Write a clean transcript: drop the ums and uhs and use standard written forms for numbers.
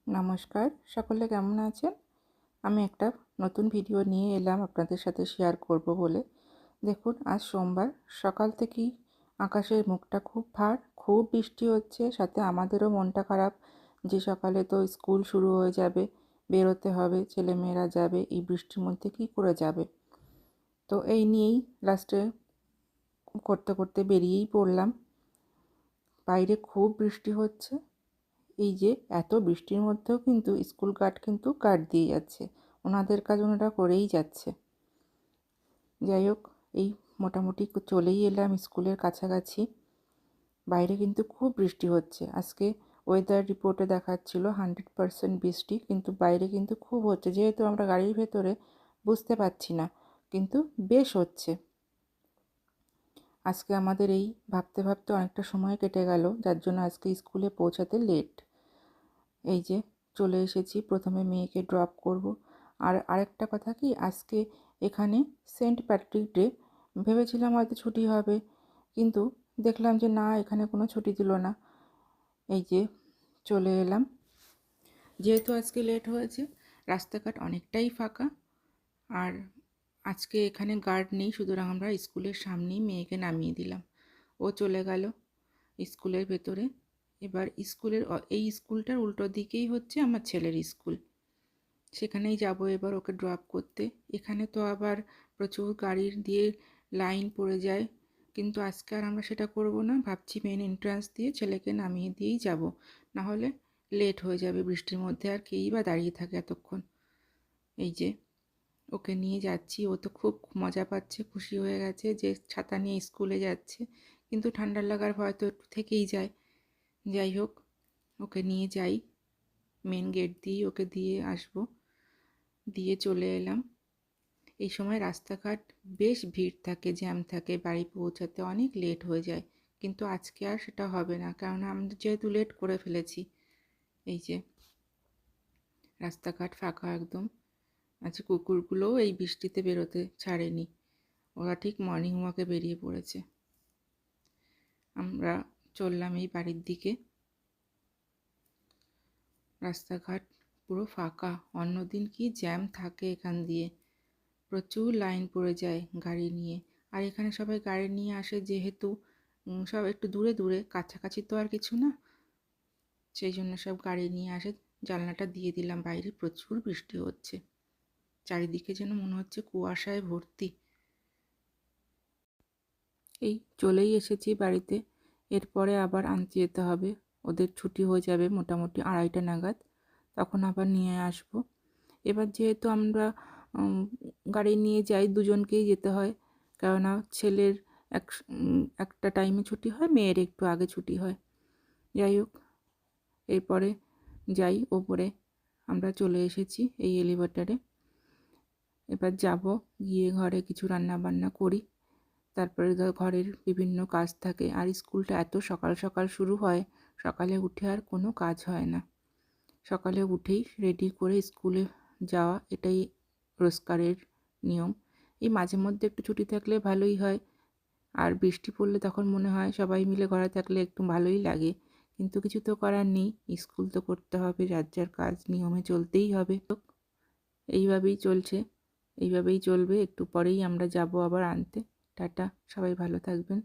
নমস্কার, সকলে কেমন আছেন? আমি একটা নতুন ভিডিও নিয়ে এলাম আপনাদের সাথে শেয়ার করব বলে। দেখুন, আজ সোমবার সকাল থেকেই আকাশের মুখটা খুব ভার, খুব বৃষ্টি হচ্ছে, সাথে আমাদেরও মনটা খারাপ যে সকালে তো স্কুল শুরু হয়ে যাবে, বেরোতে হবে, ছেলেমেয়েরা যাবে, এই বৃষ্টির মধ্যে কী করে যাবে। তো এই নিয়েই লাস্টে করতে করতে বেরিয়েই পড়লাম। বাইরে খুব বৃষ্টি হচ্ছে। এই যে এত বৃষ্টির মধ্যেও কিন্তু স্কুল গার্ড কিন্তু গার্ড দিয়ে যাচ্ছে, ওনাদের কাজ ওনারা করেই যাচ্ছে। যাই হোক, এই মোটামুটি চলেই এলাম স্কুলের কাছাকাছি। বাইরে কিন্তু খুব বৃষ্টি হচ্ছে। আজকে ওয়েদার রিপোর্টে দেখাচ্ছিল 100% বৃষ্টি, কিন্তু বাইরে কিন্তু খুব হচ্ছে। যেহেতু আমরা গাড়ির ভেতরে বুঝতে পারছি না, কিন্তু বেশ হচ্ছে। আজকে আমাদের এই ভাবতে ভাবতে অনেকটা সময় কেটে গেল, যার জন্য আজকে স্কুলে পৌঁছাতে লেট। এই যে চলে এসেছি, প্রথমে মেয়েকে ড্রপ করব। আর আরেকটা কথা কি, আজকে এখানে সেন্ট প্যাট্রিক ডে, ভেবেছিলাম হয়তো ছুটি হবে, কিন্তু দেখলাম যে না, এখানে কোনো ছুটি দিল না। এই যে চলে এলাম। যেহেতু আজকে লেট হয়েছে, রাস্তাঘাট অনেকটাই ফাঁকা, আর আজকে এখানে গার্ড নেই, সুতরাং আমরা স্কুলের সামনেই মেয়েকে নামিয়ে দিলাম। ও চলে গেল স্কুলের ভেতরে। এবার এই স্কুলটার উল্টো দিকেই হচ্ছে আমার ছেলের স্কুল, সেখানেই যাব এবার ওকে ড্রপ করতে। এখানে তো আবার প্রচুর গাড়ির দিয়ে লাইন পড়ে যায়, কিন্তু আজকে আর আমরা সেটা করব না। ভাবছি মেন এন্ট্রান্স দিয়ে ছেলেকে নামিয়ে দিয়েই যাব, নাহলে লেট হয়ে যাবে বৃষ্টির মধ্যে, আর কেই বা দাঁড়িয়ে থাকে এতক্ষণ। এই যে ওকে নিয়ে যাচ্ছি, ও তো খুব মজা পাচ্ছে, খুশি হয়ে গেছে যে ছাতা নিয়ে স্কুলে যাচ্ছে, কিন্তু ঠান্ডা লাগার ভয় তো একটু থেকেই যায়। যাই হোক, ওকে নিয়ে যাই, মেন গেট দিয়ে ওকে দিয়ে আসবো। দিয়ে চলে এলাম। এই সময় রাস্তাঘাট বেশ ভিড় থাকে, জ্যাম থাকে, বাড়ি পৌঁছাতে অনেক লেট হয়ে যায়, কিন্তু আজকে আর সেটা হবে না, কারণ আমরা যেহেতু লেট করে ফেলেছি। এই যে রাস্তাঘাট ফাঁকা একদম। আচ্ছা, কুকুরগুলোও এই বৃষ্টিতে বেরোতে ছাড়েনি, ওরা ঠিক মর্নিং ওয়াকে বেরিয়ে পড়েছে। আমরা চললাম এই বাড়ির দিকে। রাস্তাঘাট পুরো ফাঁকা, অন্যদিন কি জ্যাম থাকে এখান দিয়ে, প্রচুর লাইন পড়ে যায় গাড়ি নিয়ে। আর এখানে সবাই গাড়ি নিয়ে আসে যেহেতু, সব একটু দূরে দূরে, কাছাকাছি তো আর কিছু না, সেই জন্য সব গাড়ি নিয়ে আসে। জানলাটা দিয়ে দিলাম, বাইরে প্রচুর বৃষ্টি হচ্ছে, চারিদিকে যেন মনে হচ্ছে কুয়াশায় ভর্তি। এই চলেই এসেছি বাড়িতে, এরপরে আবার আনতে যেতে হবে। ওদের ছুটি হয়ে যাবে মোটামুটি 2:30 নাগাদ, তখন আবার নিয়ে আসব। এবার যেহেতু আমরা গাড়ি নিয়ে যাই, দুজনকেই যেতে হয়, কেননা ছেলের একটা টাইমে ছুটি হয়, মেয়ের একটু আগে ছুটি হয়। যাই হোক, এরপরে যাই ওপরে। আমরা চলে এসেছি এই এলিভেটরে। এবার যাব, গিয়ে ঘরে কিছু রান্না বান্না করি, তারপরে ঘরের বিভিন্ন কাজ থাকে। আর স্কুলটা এত সকাল সকাল শুরু হয়, সকালে উঠে আর কোনো কাজ হয় না। সকালে উঠেই রেডি করে স্কুলে যাওয়া, এটাই রোজকারের নিয়ম। এই মাঝে মধ্যে একটু ছুটি থাকলে ভালোই হয়, আর বৃষ্টি পড়লে তখন মনে হয় সবাই মিলে ঘরে থাকলে একটু ভালোই লাগে, কিন্তু কিছু তো করার নেই, স্কুল তো করতে হবে, যার যার কাজ নিয়মে চলতেই হবে। তো এইভাবেই চলছে, এইভাবেই চলবে। একটু পরেই আমরা যাব আবার আনতে। টাটা, সবাই ভালো থাকবেন।